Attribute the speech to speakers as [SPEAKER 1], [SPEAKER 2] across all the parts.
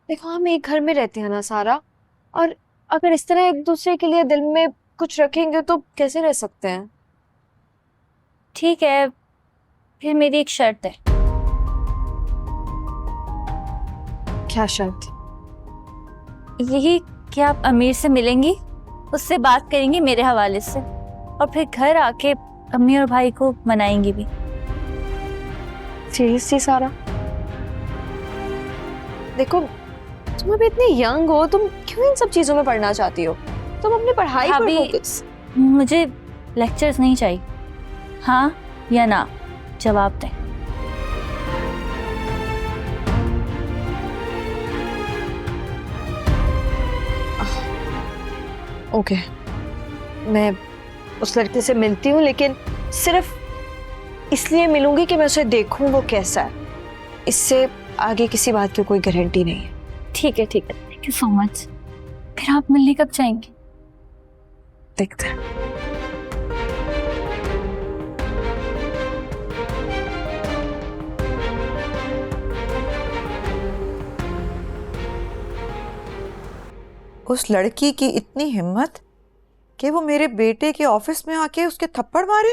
[SPEAKER 1] देखो हम एक घर में रहते हैं ना सारा, और अगर इस तरह एक दूसरे के लिए दिल में कुछ रखेंगे तो कैसे रह सकते हैं।
[SPEAKER 2] ठीक है, फिर मेरी एक शर्त है।
[SPEAKER 1] क्या शर्त?
[SPEAKER 2] यही कि आप अमीर से मिलेंगी, उससे बात करेंगी मेरे हवाले से, और फिर घर आके अम्मी और भाई को मनाएंगी भी।
[SPEAKER 1] सीरियसली सारा? देखो तुम अभी इतनी यंग हो, तुम क्यों इन सब चीजों में पढ़ना चाहती हो? तुम अपनी पढ़ाई पर फोकस।
[SPEAKER 2] मुझे लेक्चर्स नहीं चाहिए, हाँ या ना जवाब दें।
[SPEAKER 1] ओके, मैं उस लड़के से मिलती हूँ, लेकिन सिर्फ इसलिए मिलूंगी कि मैं उसे देखूं वो कैसा है। इससे आगे किसी बात की कोई गारंटी नहीं है।
[SPEAKER 2] ठीक है, थैंक यू सो मच। फिर आप मिलने कब जाएंगे?
[SPEAKER 1] देखते हैं।
[SPEAKER 3] उस लड़की की इतनी हिम्मत कि वो मेरे बेटे के ऑफिस में आके उसके थप्पड़ मारे।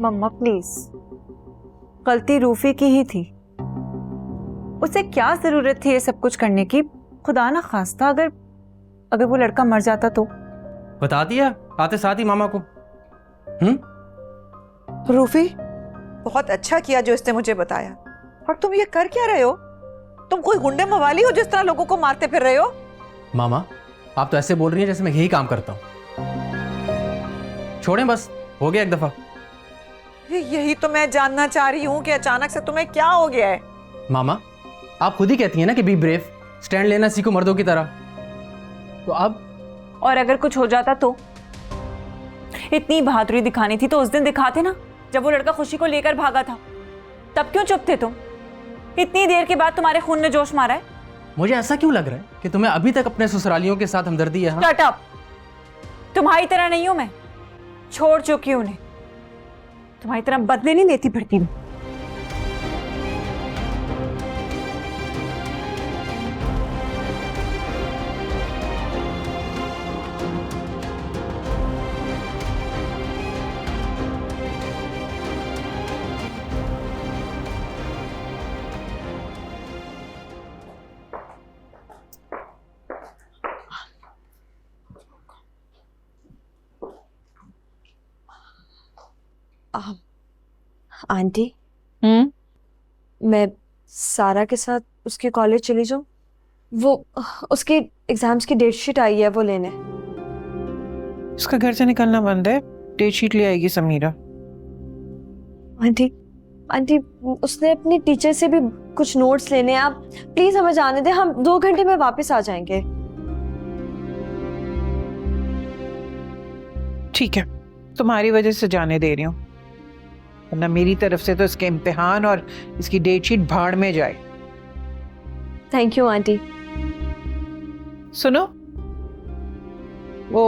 [SPEAKER 4] मम्मा प्लीज, गलती रूफी की ही थी। उसे क्या जरूरत थी ये सब कुछ करने की? खुदा ना खास्ता अगर वो लड़का मर जाता तो।
[SPEAKER 5] बता दिया आते साथ ही मामा को।
[SPEAKER 3] रूफी, बहुत अच्छा किया जो इसने मुझे बताया। और तुम ये कर क्या रहे हो? तुम कोई गुंडे मवाली हो जिस तरह लोगों को मारते फिर रहे हो?
[SPEAKER 5] मामा आप तो ऐसे बोल रही हैं जैसे मैं यही काम करता हूँ। छोड़ें, बस हो गया एक दफा।
[SPEAKER 3] यही तो मैं जानना चाह रही हूँ कि अचानक से तुम्हें क्या हो गया है।
[SPEAKER 5] मामा आप खुद ही कहती हैं ना कि बी ब्रेव, स्टैंड लेना सीखो मर्दों की तरह। तो अब
[SPEAKER 4] और अगर कुछ हो जाता तो? इतनी बहादुरी दिखानी थी तो उस दिन दिखाते ना, जब वो लड़का खुशी को लेकर भागा था। तब क्यों चुप थे तुम? इतनी देर के बाद तुम्हारे खून ने जोश मारा है।
[SPEAKER 5] मुझे ऐसा क्यों लग रहा है कि तुम्हें अभी तक अपने ससुरालियों के साथ हमदर्दी है? हाँ?
[SPEAKER 4] Shut up! तुम्हारी तरह नहीं हूं मैं, छोड़ चुकी हूं उन्हें। तुम्हारी तरह बदले नहीं लेती फिरती मैं।
[SPEAKER 1] आंटी, मैं सारा के साथ उसके कॉलेज चली जाऊं? वो उसकी एग्जाम्स की डेट शीट आई है, वो लेने।
[SPEAKER 6] उसका घर से निकलना बंद है, डेट शीट ले आएगी समीरा।
[SPEAKER 1] आंटी आंटी, उसने अपनी टीचर से भी कुछ नोट्स लेने हैं। आप प्लीज हमें जाने दें, हम 2 घंटे में वापस आ जाएंगे।
[SPEAKER 6] ठीक है, तुम्हारी वजह से जाने दे रही हूँ, वरना मेरी तरफ से तो इसके इम्तिहान और इसकी डेट शीट भाड़ में जाए।
[SPEAKER 1] Thank you aunty.
[SPEAKER 6] सुनो, वो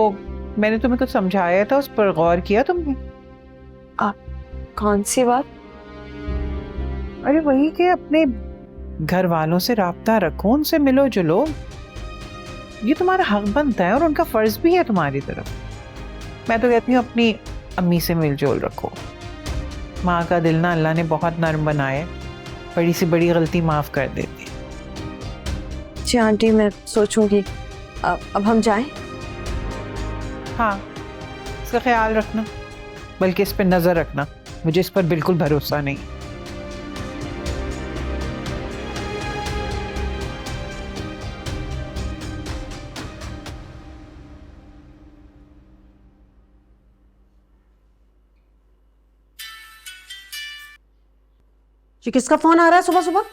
[SPEAKER 6] मैंने तुम्हें कुछ समझाया था, उस पर गौर किया तुमने?
[SPEAKER 1] कौन सी बात?
[SPEAKER 6] अरे वही कि अपने घर वालों से राब्ता रखो, उनसे मिलो जुलो। ये तुम्हारा हक बनता है और उनका फर्ज भी है तुम्हारी तरफ। मैं तो कहती हूँ अपनी अम्मी से मिलजोल रखो। माँ का दिल ना अल्लाह ने बहुत नरम बनाया है, बड़ी से बड़ी गलती माफ कर देती।
[SPEAKER 1] जी आंटी, मैं सोचूंगी। अब हम जाएं?
[SPEAKER 6] हाँ, इसका ख्याल रखना, बल्कि इस पर नजर रखना। मुझे इस पर बिल्कुल भरोसा नहीं।
[SPEAKER 7] जी, किसका फोन आ रहा है सुबह सुबह?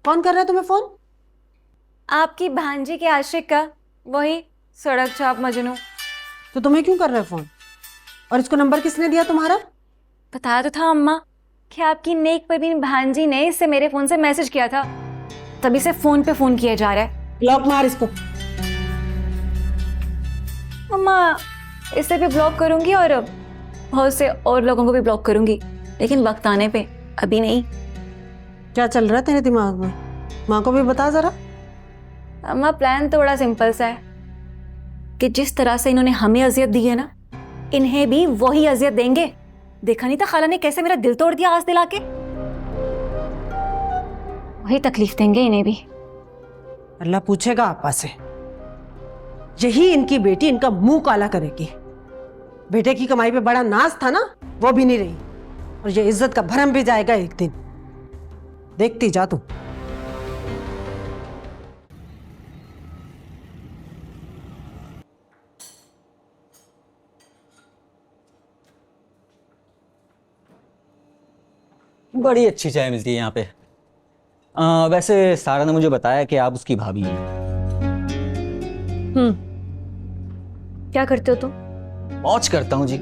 [SPEAKER 7] कौन कर रहा है तुम्हें फोन?
[SPEAKER 2] आपकी भांजी के आशिक का, वही सड़क छाप मजनू।
[SPEAKER 7] तो तुम्हें क्यों कर रहा है फोन? और इसको नंबर किसने दिया तुम्हारा?
[SPEAKER 2] बताया तो था अम्मा कि आपकी नेक परवीन भांजी ने इससे मेरे फोन से मैसेज किया था, तभी से फोन पे फोन किया जा रहा है।
[SPEAKER 7] ब्लॉक मार इसको।
[SPEAKER 2] अम्मा, इसे भी ब्लॉक करूंगी और बहुत से और लोगों को भी ब्लॉक करूंगी, लेकिन वक्त आने पे, अभी नहीं।
[SPEAKER 7] क्या चल रहा है तेरे दिमाग में? माँ को भी बता जरा।
[SPEAKER 2] अम्मा प्लान तो बड़ा सिंपल सा है कि जिस तरह से इन्होंने हमें अजियत दी है ना, इन्हें भी वही अजियत देंगे। देखा नहीं था खाला ने कैसे मेरा दिल तोड़ दिया आस दिला के? वही तकलीफ देंगे इन्हें भी।
[SPEAKER 7] अल्लाह पूछेगा आपा से, यही इनकी बेटी इनका मुंह काला करेगी। बेटे की कमाई पे बड़ा नाज था ना, वो भी नहीं रही, और ये इज्जत का भरम भी जाएगा एक दिन। देखती जा तू।
[SPEAKER 8] बड़ी अच्छी चाय मिलती है यहाँ पे। वैसे सारा ने मुझे बताया कि आप उसकी भाभी हैं।
[SPEAKER 1] क्या करते हो तुम?
[SPEAKER 8] मौज करता हूँ जी।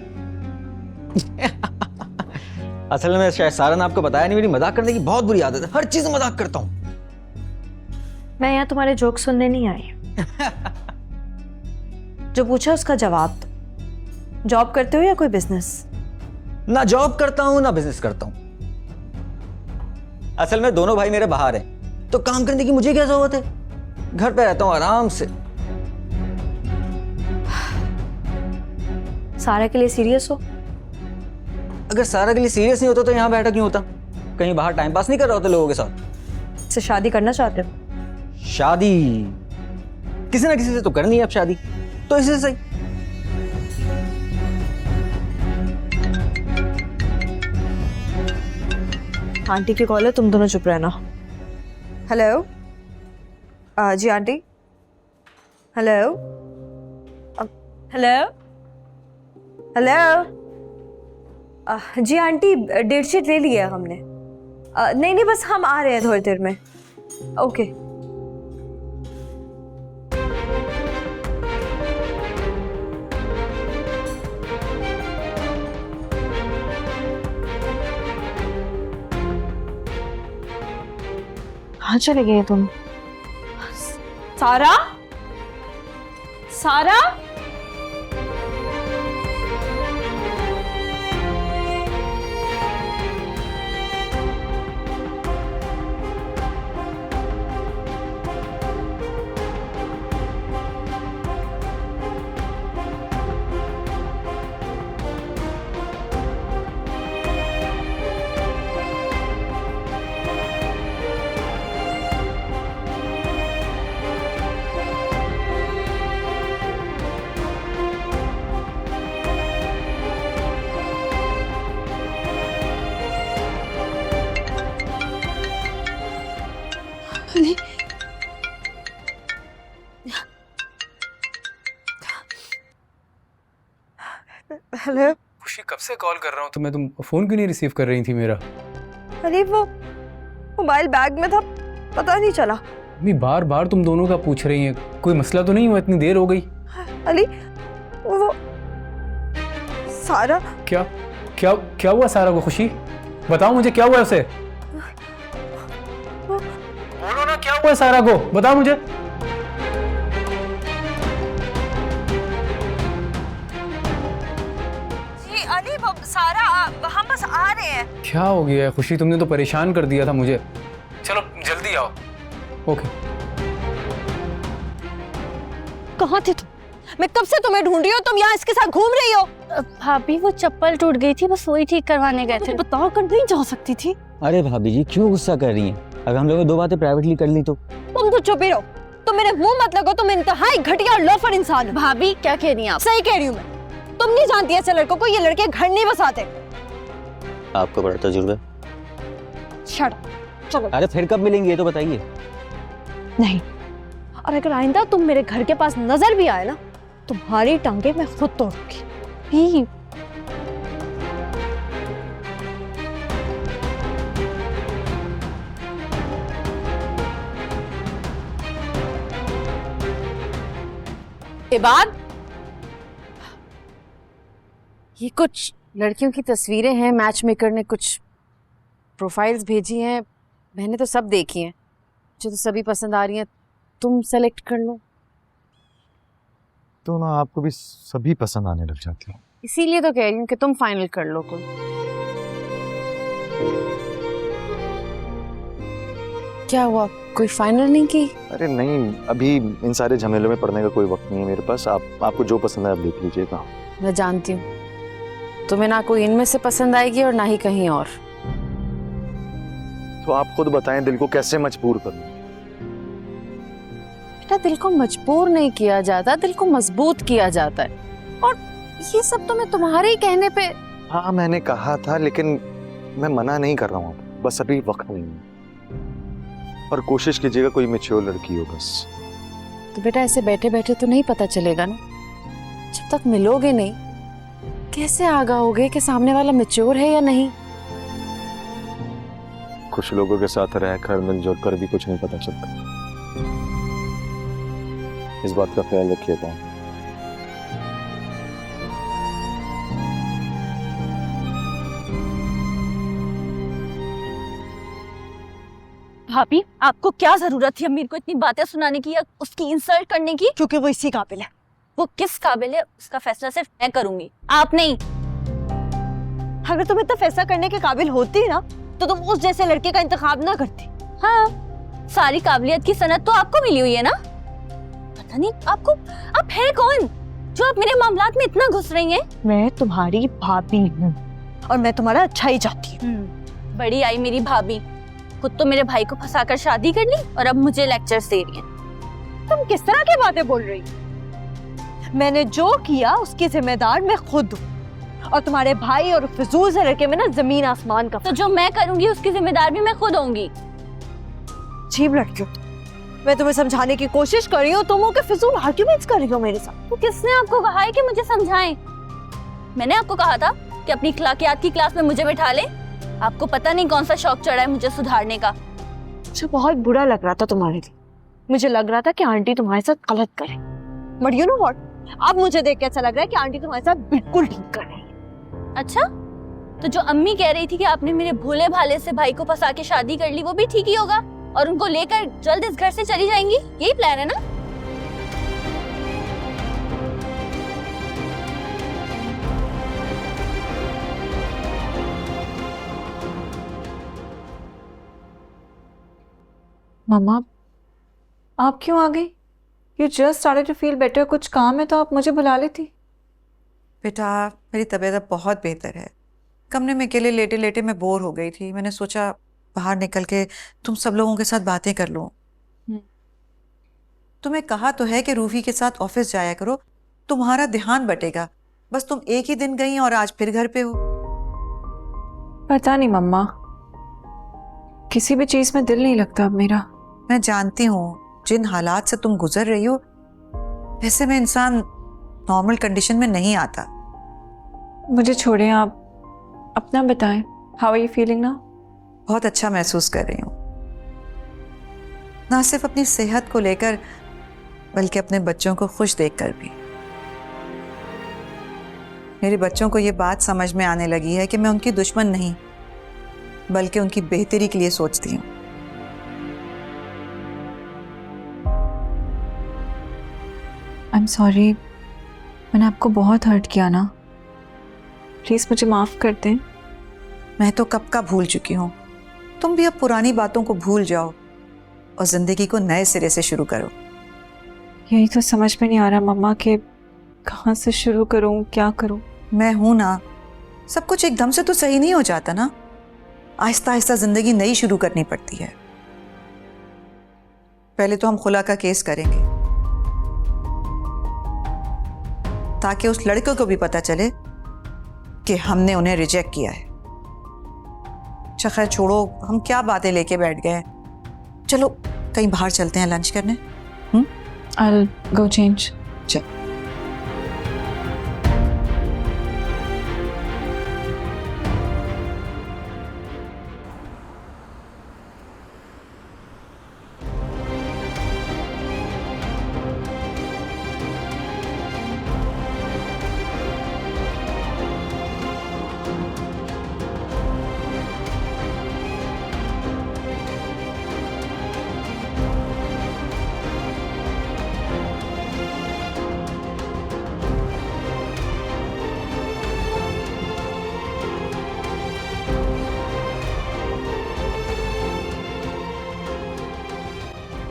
[SPEAKER 8] असल में शायद सारा ने आपको बताया नहीं, मेरी मजाक करने की बहुत बुरी आदत है, हर चीज में मजाक करता हूँ।
[SPEAKER 1] मैं यहाँ तुम्हारे जोक सुनने नहीं आई। जो पूछा उसका जवाब दो। जॉब करते हो या कोई बिजनेस?
[SPEAKER 8] ना जॉब करता हूँ ना बिजनेस करता हूँ। असल में दोनों भाई मेरे बाहर हैं, तो काम करने की मुझे क्या जरूरत है? घर पे रहता हूँ आराम से।
[SPEAKER 1] सारा के लिए सीरियस हो?
[SPEAKER 8] अगर सारा के लिए सीरियस नहीं होता तो यहाँ बैठा क्यों होता? कहीं बाहर टाइम पास नहीं कर रहा होता लोगों के साथ?
[SPEAKER 1] से शादी करना चाहते हो?
[SPEAKER 8] शादी किसी ना किसी से तो करनी है अब शादी, तो इसी से सही।
[SPEAKER 1] आंटी की कॉल है, तुम दोनों चुप रहना। हेलो जी आंटी। हेलो हेलो हेलो जी आंटी, डेट शीट ले लिया है हमने। नहीं नहीं, बस हम आ रहे हैं थोड़ी देर में। ओके। कहाँ चले गए तुम? सारा, सारा, हेलो।
[SPEAKER 5] खुशी कब से कॉल कर रहा हूँ तुम्हें, तुम फोन क्यों नहीं रिसीव कर रही थी मेरा?
[SPEAKER 1] अरे वो मोबाइल बैग में था, पता नहीं चला।
[SPEAKER 5] अम्मी बार बार तुम दोनों का पूछ रही हैं, कोई मसला तो नहीं हुआ? इतनी देर हो गई।
[SPEAKER 1] अली वो सारा।
[SPEAKER 5] क्या क्या क्या हुआ सारा को? खुशी बताओ मुझे, क्या हुआ उसे? बोलो ना, क्या हुआ सारा को, बताओ मुझे।
[SPEAKER 1] जी अली, वो सारा हम बस आ रहे हैं।
[SPEAKER 5] क्या हो गया है खुशी, तुमने तो परेशान कर दिया था मुझे। चलो जल्दी आओ। ओके।
[SPEAKER 1] कहाँ थे तुम? मैं कब से तुम्हें ढूंढ रही हूँ, तुम यहाँ इसके साथ घूम रही हो।
[SPEAKER 2] भाभी वो चप्पल टूट गई थी, बस वही ठीक करवाने गए थे।
[SPEAKER 1] बताओ कर नहीं जा सकती थी?
[SPEAKER 8] अरे भाभी जी क्यों गुस्सा कर रही हैं? अगर हम लोगों ने दो बातें प्राइवेटली कर ली तो?
[SPEAKER 1] तुम तो चुप ही रहो। तुम मेरे मुंह मत लगो, तुम इंतहाई घटिया और लोफर इंसान हो।
[SPEAKER 2] भाभी क्या कह रही हैं आप?
[SPEAKER 1] सही कह रही हूँ मैं। तुम नहीं जानती ऐसे लड़कों को, ये लड़के घर नहीं बसाते।
[SPEAKER 8] आपको बड़ा तजुर्बा।
[SPEAKER 1] शट चलो।
[SPEAKER 8] अरे फिर कब मिलेंगे ये तो बताइए।
[SPEAKER 1] नहीं, और अगर आइंदा तुम मेरे घर के पास नजर भी आए ना, तुम्हारी टांगे मैं खुद तोड़ूंगी।
[SPEAKER 9] इबाद, ये कुछ लड़कियों की तस्वीरें हैं, मैच मेकर ने कुछ प्रोफाइल्स भेजी हैं, मैंने तो सब देखी हैं, मुझे तो सभी पसंद आ रही हैं, तुम सेलेक्ट कर लो।
[SPEAKER 10] तो ना आपको भी सभी पसंद आने लग जाती है।
[SPEAKER 9] इसीलिए तो कह रही हूँ कि तुम फाइनल कर लो कोई। क्या हुआ, कोई फाइनल नहीं की?
[SPEAKER 10] अरे नहीं, अभी इन सारे झमेलों में पड़ने का कोई वक्त नहीं है मेरे पास। आपको जो पसंद है आप देख लीजिएगा।
[SPEAKER 9] मैं जानती हूँ तुम्हें ना कोई इनमें से पसंद आएगी और ना ही कहीं और।
[SPEAKER 10] तो आप खुद बताएं, दिल को कैसे मजबूर करूं?
[SPEAKER 9] बेटा, दिल को मजबूर नहीं किया जाता, दिल को मजबूत किया जाता है। और ये सब तो मैं तुम्हारे ही कहने पे।
[SPEAKER 10] हाँ मैंने कहा था, लेकिन मैं मना नहीं कर रहा हूँ, बस अभी वक्त नहीं है। और कोशिश कीजिएगा कोई मैच्योर लड़की हो बस।
[SPEAKER 9] तो बेटा ऐसे बैठे बैठे तो नहीं पता चलेगा ना, जब तक मिलोगे नहीं कैसे आगाओगे कि सामने वाला मैच्योर है या नहीं?
[SPEAKER 10] कुछ लोगों के साथ रहकर मिलजुल कर भी कुछ नहीं पता चलता। इस बात का ख्याल रखिएगा।
[SPEAKER 2] भाभी, आपको क्या जरूरत थी अमीर को इतनी बातें सुनाने की या उसकी इंसल्ट करने की?
[SPEAKER 1] क्योंकि वो इसी काबिल है।
[SPEAKER 2] वो किस काबिल है उसका फैसला सिर्फ मैं करूंगी, आप नहीं।
[SPEAKER 1] अगर तुम इतना फैसला करने के काबिल होती ना तो तुम उस जैसे लड़के का इंतखाब ना करती।
[SPEAKER 2] हाँ, सारी काबिलियत की सनद तो आपको मिली हुई है ना। पता नहीं आपको, आप है कौन जो आप मेरे मामलात में इतना घुस रही हैं?
[SPEAKER 1] मैं तुम्हारी भाभी हूँ और मैं तुम्हारा अच्छा ही चाहती हूँ।
[SPEAKER 2] बड़ी आई मेरी भाभी, खुद तो मेरे भाई को फंसाकर शादी कर ली और अब मुझे लेक्चर्स दे रही हैं।
[SPEAKER 1] तुम किस तरह की बातें बोल रही हो? मैंने जो किया उसकी जिम्मेदार मैं खुद हूँ और तुम्हारे भाई और फिजूल से लड़के में ना जमीन आसमान का।
[SPEAKER 2] तो जो मैं करूंगी उसकी जिम्मेदार भी मैं खुद होंगी।
[SPEAKER 1] अजीब लड़की हो। मैं तुम्हें समझाने की कोशिश कर रही हूँ, तुम हो के फिजूल आर्ग्यूमेंट्स कर रही हो मेरे साथ।
[SPEAKER 2] तो किसने आपको कहा है कि मुझे समझाएं? मैंने आपको कहा था कि अपनी अखलाकियात की क्लास में मुझे बैठा ले। आपको पता नहीं कौन सा शौक चढ़ा है मुझे सुधारने का।
[SPEAKER 1] मुझे बहुत बुरा लग रहा था तुम्हारे लिए। मुझे लग रहा था कि आंटी तुम्हारे साथ गलत करे, बट यू नो व्हाट, अब मुझे देख के ऐसा लग रहा है कि आंटी तुम्हारे साथ बिल्कुल ठीक कर रही है।
[SPEAKER 2] अच्छा, तो जो अम्मी कह रही थी कि आपने मेरे भोले भाले से भाई को फंसा के शादी कर ली, वो भी ठीक ही होगा और उनको लेकर जल्द इस घर से चली जाएंगी, यही प्लान है ना?
[SPEAKER 4] मम्मा, आप क्यों आ गई? You just started to feel better. कुछ काम है तो आप मुझे बुला लेती।
[SPEAKER 3] बेटा मेरी तबीयत अब बहुत बेहतर है। कमरे में अकेले लेटे लेटे मैं बोर हो गई थी। मैंने सोचा बाहर निकल के तुम सब लोगों के साथ बातें कर लूं। तुम्हें कहा तो है कि रूफी के साथ ऑफिस जाया करो, तुम्हारा ध्यान बटेगा। बस तुम एक ही दिन गई और आज फिर घर पे हो।
[SPEAKER 4] पता नहीं मम्मा, किसी भी चीज में दिल नहीं लगता अब मेरा।
[SPEAKER 3] मैं जानती हूँ जिन हालात से तुम गुजर रही हो वैसे में इंसान नॉर्मल कंडीशन में नहीं आता।
[SPEAKER 4] मुझे छोड़ें, आप अपना बताएं। How are you feeling now?
[SPEAKER 3] बहुत अच्छा महसूस कर रही हूँ, ना सिर्फ अपनी सेहत को लेकर बल्कि अपने बच्चों को खुश देखकर भी। मेरे बच्चों को ये बात समझ में आने लगी है कि मैं उनकी दुश्मन नहीं बल्कि उनकी बेहतरी के लिए सोचती हूँ।
[SPEAKER 4] आई एम सॉरी, मैंने आपको बहुत हर्ट किया ना। प्लीज मुझे माफ कर दें।
[SPEAKER 3] मैं तो कब का भूल चुकी हूँ। तुम भी अब पुरानी बातों को भूल जाओ और जिंदगी को नए सिरे से शुरू करो।
[SPEAKER 4] यही तो समझ में नहीं आ रहा मम्मा कि कहाँ से शुरू करूँ, क्या करूँ।
[SPEAKER 3] मैं हूं ना, सब कुछ एकदम से तो सही नहीं हो जाता ना। आहिस्ता आहिस्ता जिंदगी नई शुरू करनी पड़ती है। पहले तो हम खुला का केस करेंगे ताकि उस लड़के को भी पता चले कि हमने उन्हें रिजेक्ट किया है। अच्छा खैर छोड़ो, हम क्या बातें लेके बैठ गए। चलो कहीं बाहर चलते हैं लंच करने।
[SPEAKER 4] I'll go change.
[SPEAKER 3] चल।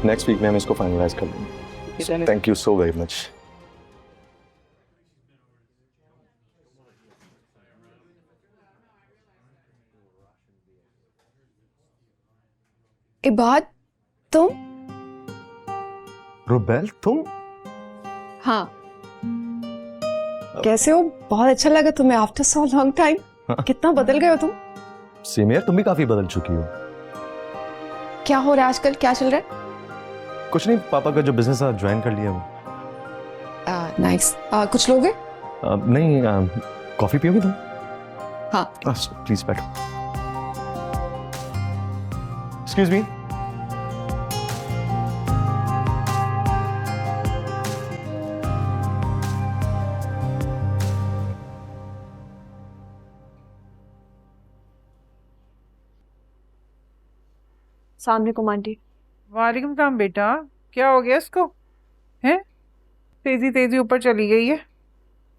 [SPEAKER 10] नेक्स्ट वीक में हम इसको फाइनलाइज कर लेंगे। Thank you so very much.
[SPEAKER 9] Ibad, तुम?
[SPEAKER 10] रुबेल तुम?
[SPEAKER 9] हाँ। कैसे हो? बहुत अच्छा लगा तुम्हें आफ्टर सो लॉन्ग टाइम। कितना बदल गए हो तुम।
[SPEAKER 10] सीनियर, तुम भी काफी बदल चुकी हो।
[SPEAKER 9] क्या हो रहा है आजकल? क्या चल रहा है?
[SPEAKER 10] कुछ नहीं, पापा का जो बिजनेस है ज्वाइन कर लिया वो।
[SPEAKER 9] नाइस। कुछ लोगे?
[SPEAKER 10] नहीं, कॉफी पियोगी तुम?
[SPEAKER 9] हाँ।
[SPEAKER 10] प्लीज बैठो। Excuse me.
[SPEAKER 1] सामने को आंटी।
[SPEAKER 6] वालेकुम सलाम बेटा, क्या हो गया इसको? हैं? तेजी तेजी ऊपर चली गई है।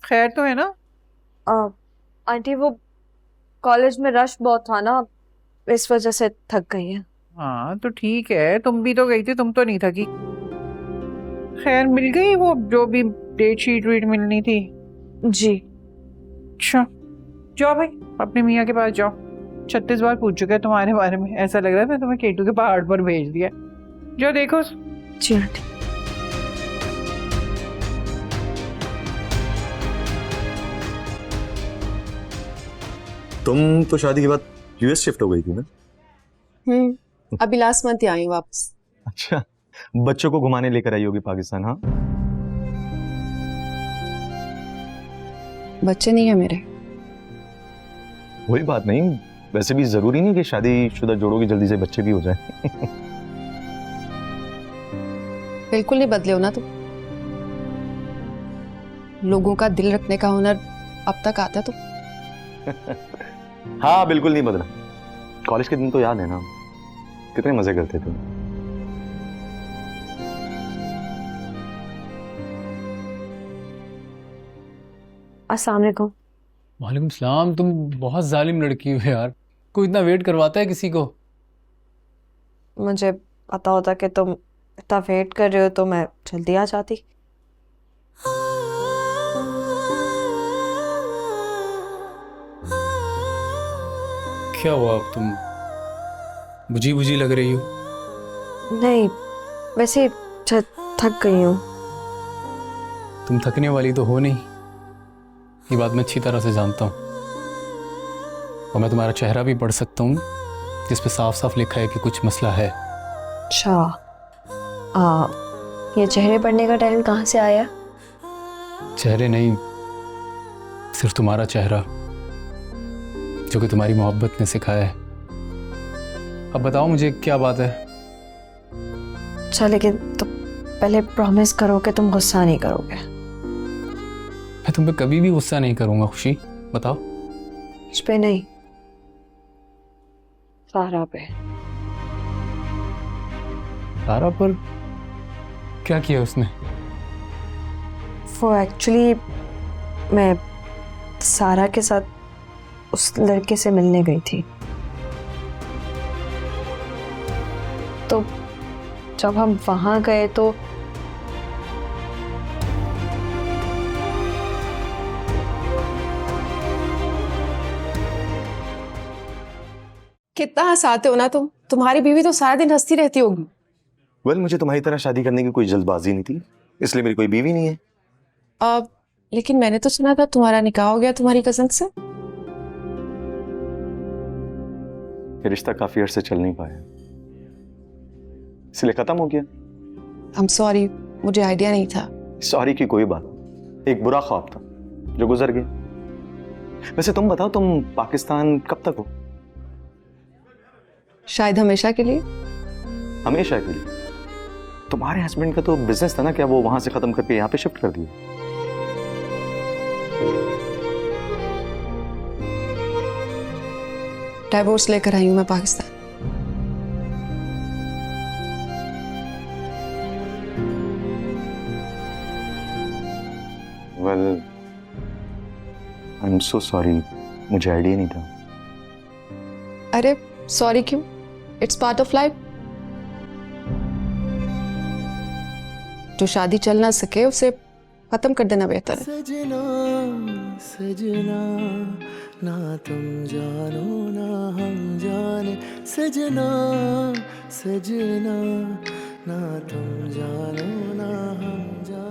[SPEAKER 6] खैर तो है ना?
[SPEAKER 1] आंटी वो कॉलेज में रश बहुत था ना, इस वजह से थक गई है।
[SPEAKER 6] हाँ तो ठीक है, तुम भी तो गई थी, तुम तो नहीं थकी। खैर मिल गई वो जो भी डेट शीट वीट मिलनी थी?
[SPEAKER 1] जी।
[SPEAKER 6] अच्छा जाओ भाई, अपने मियाँ के पास जाओ। 36 बार पूछ चुका है तुम्हारे बारे में, ऐसा लग रहा है मैं तुम्हें केटू के पहाड़ पर भेज दिया। जो देखो।
[SPEAKER 1] जी आंटी।
[SPEAKER 10] तुम तो शादी के बाद यूएस शिफ्ट हो गई थी ना?
[SPEAKER 9] अभी लास्ट मंथ ही आई हूँ वापस।
[SPEAKER 10] अच्छा, बच्चों को घुमाने लेकर आई होगी पाकिस्तान? हाँ।
[SPEAKER 9] बच्चे नहीं है मेरे।
[SPEAKER 10] कोई बात नहीं, वैसे भी जरूरी नहीं कि शादीशुदा जोड़ों की जल्दी से बच्चे भी हो जाए।
[SPEAKER 9] बिल्कुल नहीं बदले हो ना तुम। लोगों का दिल रखने का हुनर अब तक आता तुम।
[SPEAKER 10] हाँ बिल्कुल नहीं बदला। कॉलेज के दिन तो याद है ना, कितने मजे करते थे।
[SPEAKER 1] अस्सलाम वालेकुम।
[SPEAKER 5] वालेकुम सलाम। तुम बहुत जालिम लड़की हो यार, कोई इतना वेट करवाता है किसी को?
[SPEAKER 1] मुझे पता होता कि तुम इतना वेट कर रहे हो तो मैं जल्दी आ जाती।
[SPEAKER 5] क्या हुआ, अब तुम बुझी बुझी लग रही हो?
[SPEAKER 1] नहीं, वैसे थक गई हूँ।
[SPEAKER 5] तुम थकने वाली तो हो नहीं, ये बात मैं अच्छी तरह से जानता हूँ। और मैं तुम्हारा चेहरा भी पढ़ सकता हूँ जिस पे साफ साफ लिखा है कि कुछ मसला है।
[SPEAKER 1] अच्छा, ये चेहरे पढ़ने का टैलेंट कहाँ से आया?
[SPEAKER 5] चेहरे नहीं, सिर्फ तुम्हारा चेहरा, जो कि तुम्हारी मोहब्बत ने सिखाया है। अब बताओ मुझे क्या बात है?
[SPEAKER 1] अच्छा, लेकिन तुम पहले प्रॉमिस करो कि तुम गुस्सा नहीं करोगे।
[SPEAKER 5] मैं तुम पे कभी भी गुस्सा नहीं करूंगा खुशी, बताओ।
[SPEAKER 1] इस पे नहीं, सारा पे।
[SPEAKER 5] सारा पर क्या किया उसने?
[SPEAKER 1] वो एक्चुअली मैं सारा के साथ उस लड़के से मिलने गई थी, तो जब हम वहां गए तो
[SPEAKER 9] कितना हंसाते हो ना तुम। तुम्हारी बीवी तो सारा दिन हंसती रहती होगी।
[SPEAKER 10] वेल, मुझे तुम्हारी तरह शादी करने की कोई जल्दबाजी नहीं थी, इसलिए मेरी कोई बीवी नहीं है।
[SPEAKER 9] लेकिन मैंने तो सुना था तुम्हारा निकाह हो गया तुम्हारी कजन से।
[SPEAKER 10] ये रिश्ता काफी अर्से चल नहीं पाया, इसलिए खत्म हो गया।
[SPEAKER 9] I'm sorry, मुझे आइडिया नहीं था।
[SPEAKER 10] सॉरी की कोई बात नहीं, एक बुरा ख्वाब था जो गुजर गया। वैसे तुम बताओ, तुम पाकिस्तान कब तक हो?
[SPEAKER 9] शायद हमेशा के लिए।
[SPEAKER 10] हमेशा के लिए? तुम्हारे हस्बैंड का तो बिजनेस था ना, क्या वो वहां से खत्म करके यहाँ पे शिफ्ट कर दिया?
[SPEAKER 9] डाइवोर्स लेकर आई हूं मैं Pakistan.
[SPEAKER 10] Well, I am so sorry, मुझे आइडिया नहीं था।
[SPEAKER 9] अरे सॉरी क्यों? It's part of life. जो शादी चल ना सके उसे खत्म कर देना बेहतर है।
[SPEAKER 11] सजना सजना ना तुम जानो ना हम जाने, सजना सजना ना तुम जानो ना हम जाने।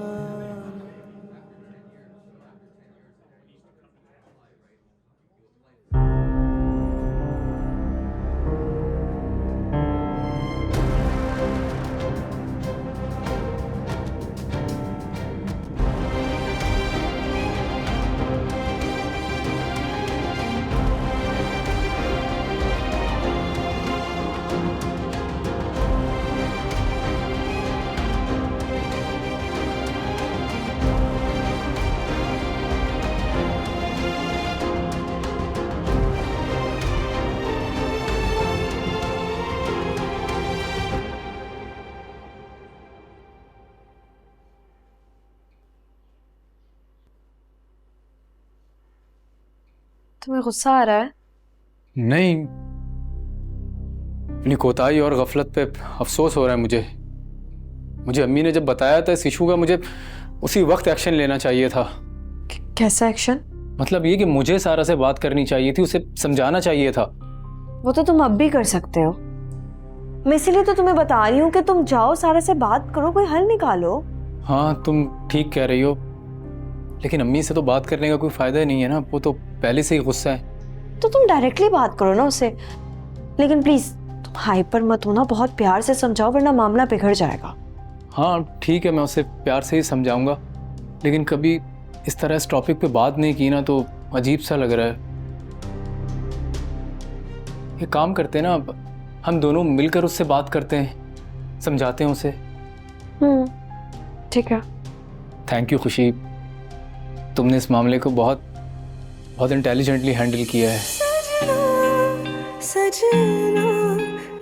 [SPEAKER 1] तुम्हें गुस्सा आ रहा है?
[SPEAKER 5] नहीं, अपनी कोताही और गफलत पे अफसोस हो रहा है मुझे। मुझे अम्मी ने जब बताया था इस इशू का, मुझे उसी वक्त एक्शन लेना चाहिए था।
[SPEAKER 1] कैसा एक्शन?
[SPEAKER 5] मतलब ये कि मुझे सारा से बात करनी चाहिए थी, उसे समझाना चाहिए था।
[SPEAKER 1] वो तो तुम अब भी कर सकते हो। मैं इसीलिए तो तुम्हें बता रही हूँ कि तुम जाओ, सारे से बात करो, कोई हल निकालो।
[SPEAKER 5] हाँ, तुम ठीक कह रही हो, लेकिन अम्मी से तो बात करने का कोई फायदा नहीं है ना, वो तो पहले से ही गुस्सा है।
[SPEAKER 1] तो तुम डायरेक्टली बात करो ना उससे। लेकिन प्लीज तुम हाइपर मत होना, बहुत प्यार से समझाओ वरना मामला बिगड़ जाएगा।
[SPEAKER 5] हाँ ठीक है, मैं उसे प्यार से ही समझाऊंगा, लेकिन कभी इस तरह इस टॉपिक पे बात नहीं की ना तो अजीब सा लग रहा है। ये काम करते हैं ना, अब हम दोनों मिलकर उससे बात करते हैं, समझाते हैं उसे।
[SPEAKER 1] ठीक है।
[SPEAKER 5] थैंक यू खुशी, तुमने इस मामले को बहुत बहुत इंटेलिजेंटली हैंडल किया है।
[SPEAKER 11] सजना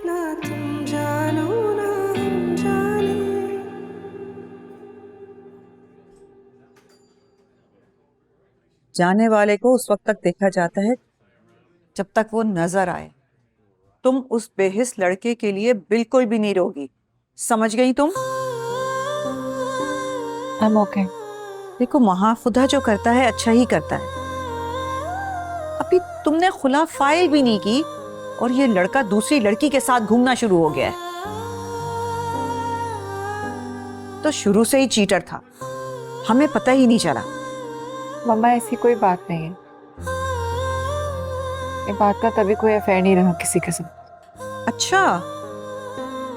[SPEAKER 11] ना तुम जानो ना हम जाने।
[SPEAKER 3] जाने वाले को उस वक्त तक देखा जाता है जब तक वो नजर आए। तुम उस बेहिस लड़के के लिए बिल्कुल भी नहीं रोगी, समझ गई तुम?
[SPEAKER 1] I'm okay।
[SPEAKER 3] देखो, महाखुदा जो करता है अच्छा ही करता है। अभी तुमने खुला फाइल भी नहीं की और ये लड़का दूसरी लड़की के साथ घूमना शुरू हो गया है। तो शुरू से ही चीटर था, हमें पता ही नहीं चला।
[SPEAKER 1] मम्मा ऐसी कोई बात नहीं है, ये बात का कभी कोई अफेयर नहीं रहा किसी के साथ।
[SPEAKER 3] अच्छा,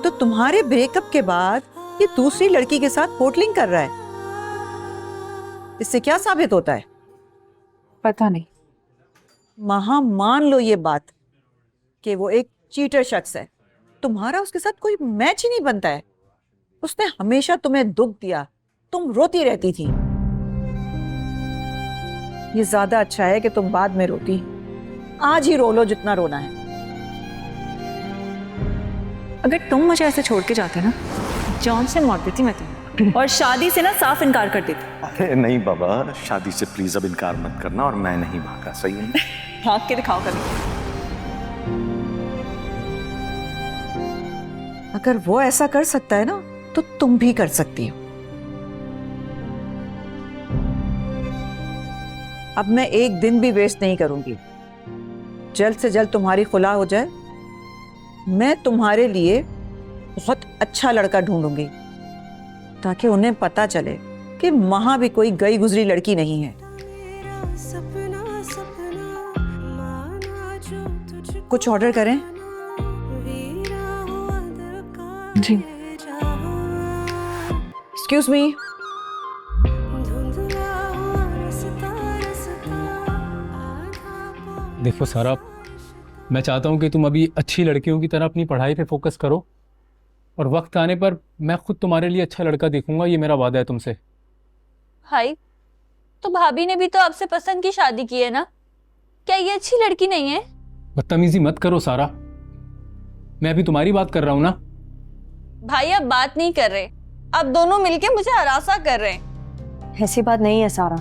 [SPEAKER 3] तो तुम्हारे ब्रेकअप के बाद ये दूसरी लड़की के साथ पोटलिंग कर रहा है, इससे क्या साबित होता है?
[SPEAKER 1] पता नहीं।
[SPEAKER 3] महा, मान लो ये बात कि वो एक चीटर शख्स है, तुम्हारा उसके साथ कोई मैच ही नहीं बनता है। उसने हमेशा तुम्हें दुख दिया, तुम रोती रहती थी। ये ज्यादा अच्छा है कि तुम बाद में रोती, आज ही रो लो जितना रोना है।
[SPEAKER 2] अगर तुम मुझे ऐसे छोड़ के जाते ना, जॉन से मौत देती मैं तुम्हें, और शादी से ना साफ इनकार कर देती।
[SPEAKER 10] अरे नहीं बाबा, शादी से प्लीज अब इनकार मत करना, और मैं नहीं भागा, सही है?
[SPEAKER 4] भाग के दिखाओ कभी।
[SPEAKER 3] अगर वो ऐसा कर सकता है ना तो तुम भी कर सकती हो। अब मैं एक दिन भी वेस्ट नहीं करूंगी, जल्द से जल्द तुम्हारी खुला हो जाए। मैं तुम्हारे लिए बहुत अच्छा लड़का ढूंढूंगी ताकि उन्हें पता चले कि महा भी कोई गई गुजरी लड़की नहीं है। कुछ ऑर्डर करें?
[SPEAKER 1] जी।
[SPEAKER 3] Excuse me.
[SPEAKER 5] देखो सारा, मैं चाहता हूँ कि तुम अभी अच्छी लड़कियों की तरह अपनी पढ़ाई पे फोकस करो, और वक्त आने पर मैं खुद तुम्हारे लिए अच्छा लड़का देखूंगा, ये मेरा वादा है तुमसे।
[SPEAKER 12] भाई, तो भाभी ने भी तो आपसे पसंद की शादी की है ना, क्या ये अच्छी लड़की नहीं है?
[SPEAKER 5] बदतमीजी मत करो सारा, मैं अभी तुम्हारी बात कर रहा हूँ ना।
[SPEAKER 12] भाई आप बात नहीं कर रहे, आप दोनों मिलके मुझे हरासा कर रहे हैं।
[SPEAKER 1] ऐसी बात नहीं है सारा,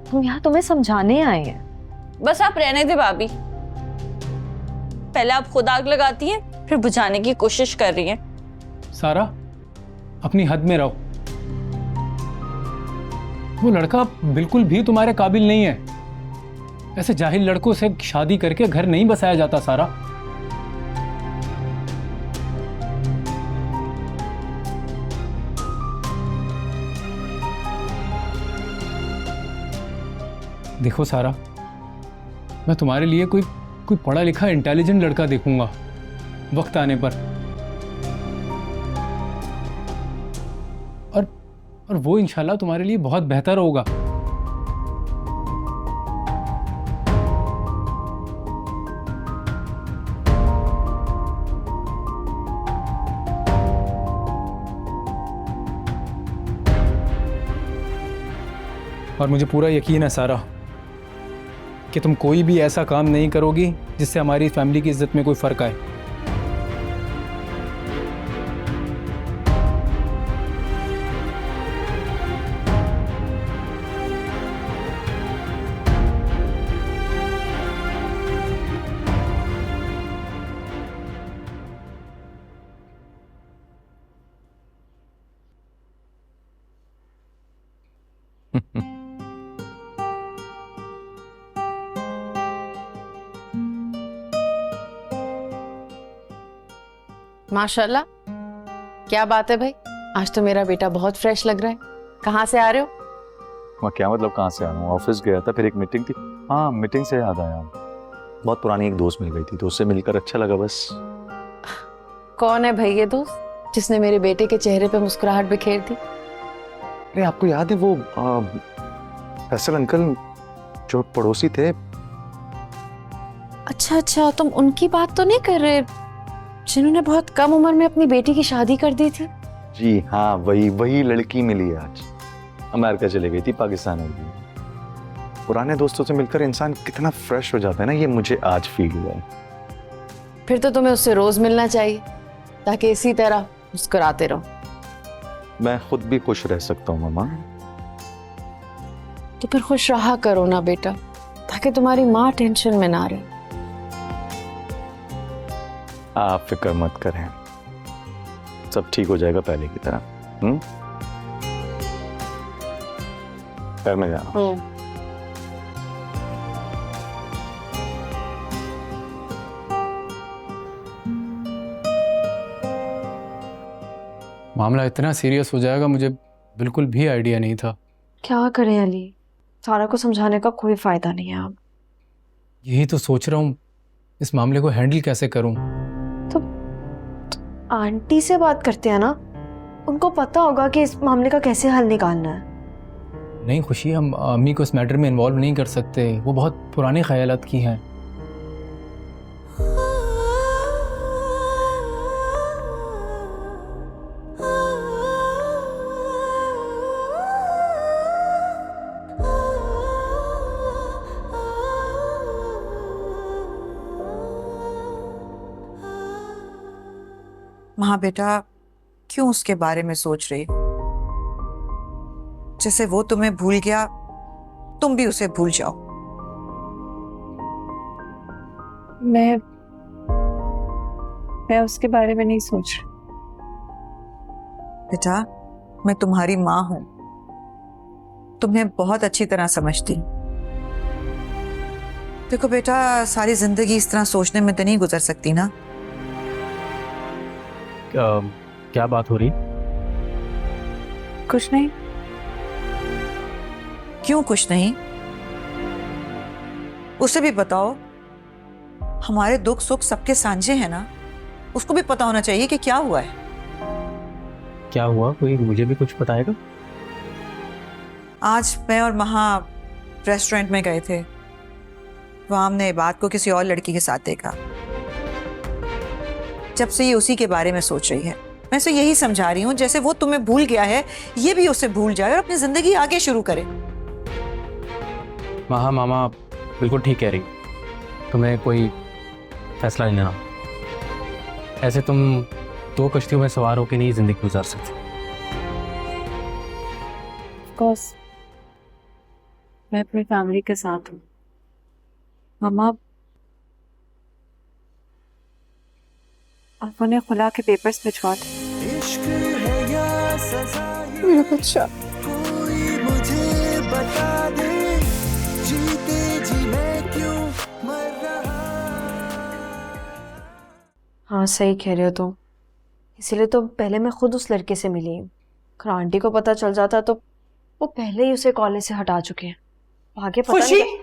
[SPEAKER 1] हम यहाँ तुम्हें समझाने आए हैं।
[SPEAKER 12] बस आप रहने दे भाभी, पहले आप खुद आग लगाती हैं फिर बुझाने की कोशिश कर रही हैं।
[SPEAKER 5] सारा, अपनी हद में रहो। वो लड़का बिल्कुल भी तुम्हारे काबिल नहीं है। ऐसे जाहिल लड़कों से शादी करके घर नहीं बसाया जाता सारा। देखो सारा, मैं तुम्हारे लिए कोई पढ़ा लिखा इंटेलिजेंट लड़का देखूंगा वक्त आने पर। और वो इंशाल्लाह तुम्हारे लिए बहुत बेहतर होगा। और मुझे पूरा यकीन है सारा कि तुम कोई भी ऐसा काम नहीं करोगी जिससे हमारी फैमिली की इज्जत में कोई फर्क आए।
[SPEAKER 9] माशाल्लाह, क्या बात है भाई, आज तो मेरा बेटा बहुत फ्रेश लग रहा है। कहाँ से आ रहे हो?
[SPEAKER 10] मैं क्या मतलब कहाँ से आ रहा हूँ? ऑफिस गया था, फिर एक मीटिंग थी। हाँ, मीटिंग से याद आया, बहुत पुरानी एक दोस्त मिल गई थी तो उससे मिलकर अच्छा लगा बस।
[SPEAKER 9] कौन है भाई ये दोस्त जिसने मेरे बेटे के चेहरे पे मुस्कुराहट बिखेर दी?
[SPEAKER 10] अरे आपको याद है वो फैसल अंकल जो पड़ोसी थे?
[SPEAKER 9] अच्छा अच्छा, तुम उनकी बात तो नहीं कर रहे जिन्होंने बहुत कम उम्र में अपनी बेटी की शादी कर दी थी?
[SPEAKER 10] जी हाँ, वही लड़की मिली आज। अमेरिका चले गई थी, पाकिस्तान हो गई। पुराने दोस्तों से मिलकर इंसान कितना फ्रेश हो जाता है ना, ये मुझे आज फील हुआ।
[SPEAKER 9] फिर तो तुम्हें उससे रोज मिलना चाहिए ताकि इसी तरह मुस्कुराते रहो।
[SPEAKER 10] मैं खुद भी खुश रह सकता हूँ मामा।
[SPEAKER 9] तो फिर खुश रहा करो ना बेटा, ताकि तुम्हारी माँ टेंशन में ना रहे।
[SPEAKER 10] आप फिक्र मत करें, सब ठीक हो जाएगा पहले की तरह। घर में जाना।
[SPEAKER 5] मामला इतना सीरियस हो जाएगा मुझे बिल्कुल भी आइडिया नहीं था।
[SPEAKER 1] क्या करें अली, सारा को समझाने का कोई फायदा नहीं है अब।
[SPEAKER 5] यही तो सोच रहा हूँ, इस मामले को हैंडल कैसे करूँ।
[SPEAKER 1] तो आंटी से बात करते हैं ना, उनको पता होगा कि इस मामले का कैसे हल निकालना है।
[SPEAKER 5] नहीं खुशी, हम अम्मी को इस मैटर में इन्वॉल्व नहीं कर सकते, वो बहुत पुराने ख्यालात की हैं।
[SPEAKER 3] माँ बेटा क्यों उसके बारे में सोच रही? जैसे वो तुम्हें भूल गया, तुम भी उसे भूल जाओ।
[SPEAKER 1] मैं उसके बारे में नहीं सोच रही।
[SPEAKER 3] बेटा, मैं तुम्हारी माँ हूं, तुम्हें बहुत अच्छी तरह समझती। देखो बेटा, सारी जिंदगी इस तरह सोचने में तो नहीं गुजर सकती ना।
[SPEAKER 5] क्या बात हो रही?
[SPEAKER 1] कुछ नहीं।
[SPEAKER 3] क्यों कुछ नहीं? उसे भी बताओ, हमारे दुख सुख सबके साझे हैं ना, उसको भी पता होना चाहिए कि क्या हुआ है।
[SPEAKER 5] क्या हुआ, कोई मुझे भी कुछ बताएगा?
[SPEAKER 3] आज मैं और महा रेस्टोरेंट में गए थे, वहां हमने बात को किसी और लड़की के साथ देखा। जब से ये उसी के बारे में सोच रही है, मैं इसे यही समझा रही हूँ जैसे वो तुम्हें भूल गया है, ये भी उसे भूल जाए और अपनी जिंदगी आगे शुरू करे।
[SPEAKER 5] महा मामा बिल्कुल ठीक कह रही, तुम्हें कोई फैसला नहीं लेना। ऐसे तुम दो कश्तियों में सवार होकर नहीं जिंदगी गुजार सकते।
[SPEAKER 1] ऑफ कोर्स मैं अपनी फैमिली के साथ हूँ। मामा, आप उन्हें खुला के पेपर्स भिजवा दें।
[SPEAKER 11] इश्क है या मेरा बच्चा कोई मुझे बता दे, जीते जी मैं क्यों मर रहा।
[SPEAKER 1] हाँ सही कह रहे हो तुम, इसीलिए तो पहले मैं खुद उस लड़के से मिली हूँ। अगर आंटी को पता चल जाता तो वो पहले ही उसे कॉलेज से हटा चुके हैं। आगे पता
[SPEAKER 6] खुशी,
[SPEAKER 1] नहीं।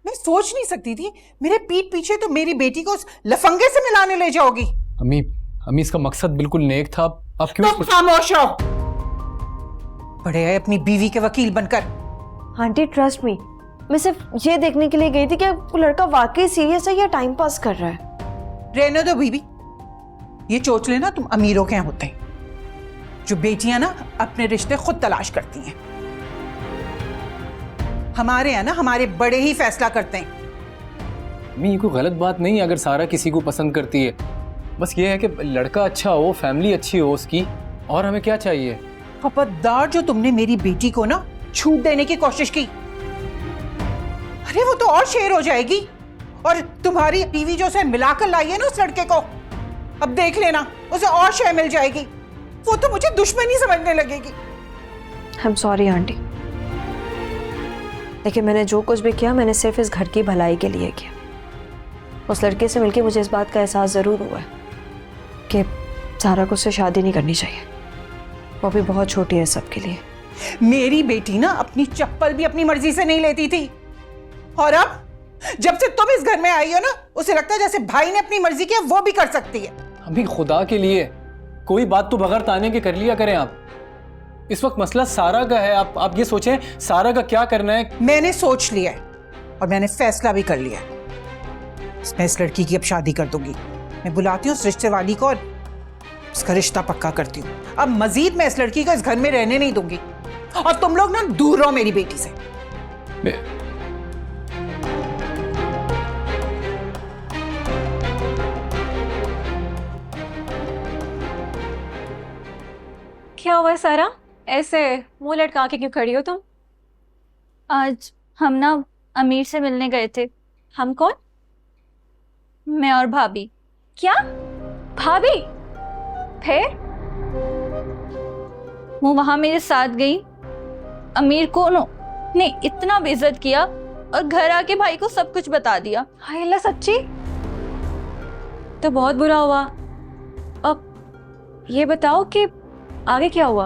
[SPEAKER 6] मैं सोच नहीं सकती थी मेरे पीठ पीछे तो मेरी बेटी को उस लफंगे से मिलाने ले जाओगी।
[SPEAKER 5] अम्मी अम्मी इसका मकसद बिल्कुल नेक था, आप क्यों?
[SPEAKER 6] तुम खामोश रहो। बड़े आए अपनी बीवी के वकील बनकर।
[SPEAKER 1] आंटी ट्रस्ट मी, मैं सिर्फ ये देखने के लिए गई थी कि वो लड़का वाकई सीरियस है या टाइम पास कर रहा है।
[SPEAKER 6] रहने दो बीवी, ये चोचले ना तुम अमीरों के यहाँ होते हैं, जो बेटियां ना अपने रिश्ते खुद तलाश करती हैं। हमारे यहाँ ना हमारे बड़े ही फैसला करते हैं।
[SPEAKER 5] अम्मी ये कोई गलत बात नहीं है अगर सारा किसी को पसंद करती है, बस ये है कि लड़का अच्छा हो, फैमिली अच्छी हो उसकी, और हमें क्या चाहिए?
[SPEAKER 6] खबरदार जो तुमने मेरी बेटी को ना छूट देने की कोशिश की, अरे वो तो और शेर हो जाएगी। और तुम्हारी बीवी जो उसे मिलाकर लाई है ना उस लड़के को, अब देख लेना उसे और शय मिल जाएगी, वो तो मुझे दुश्मनी समझने लगेगी।
[SPEAKER 1] आई एम सॉरी आंटी, लेकिन मैंने जो कुछ भी किया मैंने सिर्फ इस घर की भलाई के लिए किया। उस लड़के से मिलकर मुझे इस बात का एहसास ज़रूर हुआ है कि सारा को उससे शादी नहीं करनी चाहिए, वो भी बहुत छोटी है सबके लिए।
[SPEAKER 6] मेरी बेटी ना अपनी चप्पल भी अपनी मर्जी से नहीं लेती थी, और अब जब से तुम इस घर में आई हो ना उसे लगता है जैसे भाई ने अपनी मर्जी की वो भी कर सकती है।
[SPEAKER 5] अम्मी खुदा के लिए कोई बात तो बगैर ताने के कर लिया करें आप। इस वक्त मसला सारा का है, आप ये सोचें सारा का क्या करना है।
[SPEAKER 6] मैंने सोच लिया है और मैंने फैसला भी कर लिया है, मैं इस लड़की की अब शादी कर दूंगी। मैं बुलाती हूँ उस रिश्ते वाली को और उसका रिश्ता पक्का करती हूँ। अब मजीद मैं इस लड़की को इस घर में रहने नहीं दूंगी, और तुम लोग ना दूर रहो मेरी बेटी से।
[SPEAKER 2] क्या हुआ सारा, ऐसे मुंह लटका के क्यों खड़ी हो तुम?
[SPEAKER 12] आज हम ना अमीर से मिलने गए थे।
[SPEAKER 2] हम कौन?
[SPEAKER 12] मैं और भाभी।
[SPEAKER 2] क्या भाभी? फिर?
[SPEAKER 12] वो वहां मेरे साथ गई। अमीर को ने इतना बेइज्जत किया और घर आके भाई को सब कुछ बता दिया।
[SPEAKER 2] हाय अल्लाह, सच्ची? तो बहुत बुरा हुआ। अब ये बताओ कि आगे क्या हुआ?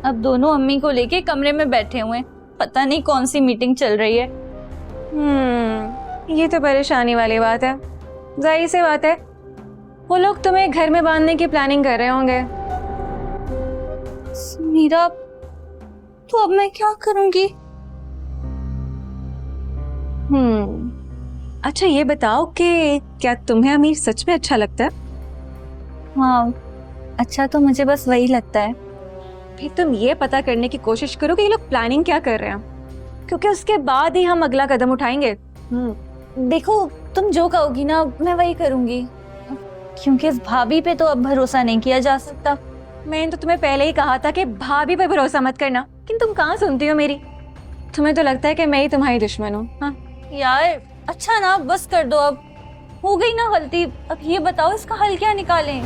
[SPEAKER 12] अब दोनों अम्मी को लेके कमरे में बैठे हुए, पता नहीं कौन सी मीटिंग चल रही है।
[SPEAKER 2] ये तो परेशानी वाली बात है। जाहिर सी बात है वो लोग तुम्हें घर में बांधने की प्लानिंग कर रहे होंगे।
[SPEAKER 12] मीरा, तो अब मैं क्या करूंगी?
[SPEAKER 2] अच्छा ये बताओ कि क्या तुम्हें अमीर सच में अच्छा लगता है?
[SPEAKER 12] हाँ, अच्छा तो मुझे बस वही लगता है।
[SPEAKER 2] फिर तुम ये पता करने की कोशिश करो कि ये लोग प्लानिंग क्या कर रहे हैं, क्योंकि उसके बाद ही हम अगला कदम उठाएंगे।
[SPEAKER 12] देखो, तुम जो कहोगी ना मैं वही करूंगी, क्योंकि इस भाभी पे तो अब भरोसा नहीं किया जा सकता।
[SPEAKER 2] मैंने तो तुम्हें पहले ही कहा था कि भाभी पे भरोसा मत करना, लेकिन तुम कहाँ सुनती हो मेरी? तुम्हें तो लगता है कि मैं ही तुम्हारी दुश्मन हूँ। हाँ
[SPEAKER 12] यार अच्छा ना, बस कर दो, अब हो गई ना गलती। अब ये बताओ इसका हल क्या निकालें?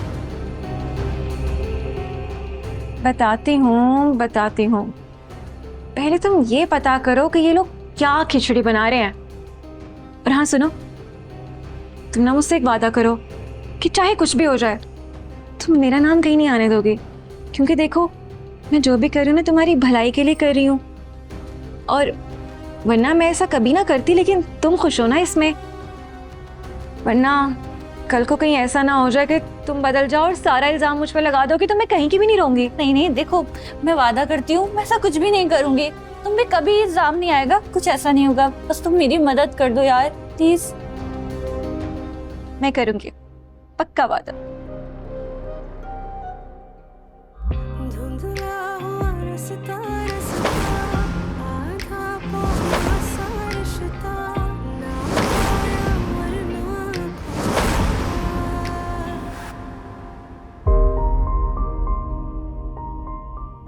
[SPEAKER 2] बताती हूँ। पहले तुम ये पता करो कि ये लोग क्या खिचड़ी बना रहे हैं। और हाँ सुनो, तुम ना मुझसे एक वादा करो कि चाहे कुछ भी हो जाए तुम मेरा नाम कहीं नहीं आने दोगी, क्योंकि देखो मैं जो भी कर रही हूँ ना तुम्हारी भलाई के लिए कर रही हूँ, और वरना मैं ऐसा कभी ना करती, लेकिन तुम खुश हो ना इसमें। वरना कल को कहीं ऐसा ना हो जाए कि तुम बदल जाओ और सारा इल्जाम मुझ पर लगा दो कि तो मैं कहीं की भी नहीं रहूंगी।
[SPEAKER 12] नहीं, देखो मैं वादा करती हूँ मैं ऐसा कुछ भी नहीं करूंगी। तुम भी कभी इल्जाम नहीं आएगा, कुछ ऐसा नहीं होगा। बस तुम मेरी मदद कर दो यार, प्लीज।
[SPEAKER 2] मैं करूंगी, पक्का वादा।
[SPEAKER 11] धुंधला हुआ रास्ता आधा पौधा सा रिश्ता ना आया वरना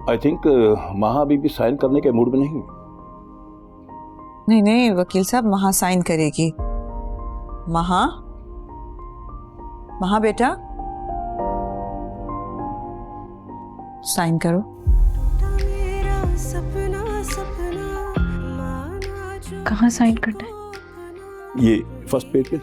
[SPEAKER 13] आई थिंक महा अभी भी साइन करने के मूड में नहीं।
[SPEAKER 3] नहीं वकील साहब, महा साइन करेगी। महा बेटा, साइन करो।
[SPEAKER 11] मेरा सपना सपना माना जो
[SPEAKER 2] कहाँ साइन करना है?
[SPEAKER 13] ये फर्स्ट पेज पे